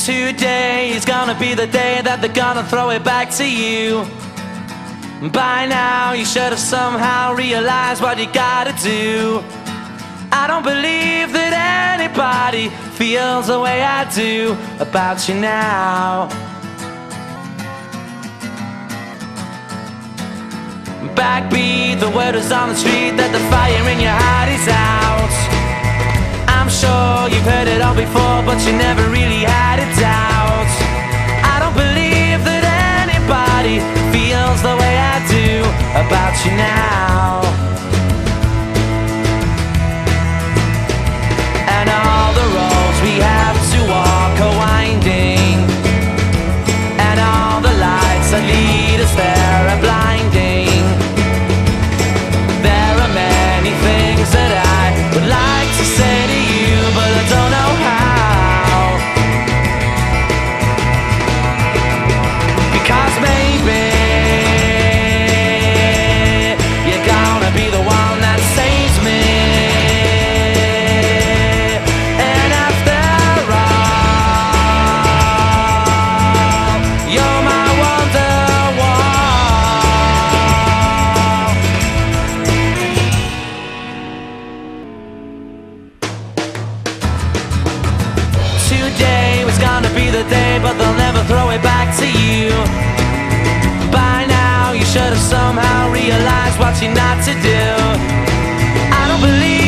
Today is gonna be the day that they're gonna throw it back to you. By now you should have somehow realized what you gotta do. I don't believe that anybody feels the way I do about you now. Backbeat, the word is on the street that the fire in your heart is out. I'm sure you've heard it all before, but you never really had a doubt. I don't believe that anybody feels the way I do about you now. And all the roads we have to walk are winding, and all the lights that lead us there are blinding. There are many things that I would like to say to you, but I don't know how. Because maybe you're gonna be the one that saves me. And after all, you're my Wonderwall. Today was gonna be the day, but they'll never throw it back to you. By now you should have somehow realized what you're not to do. I don't believe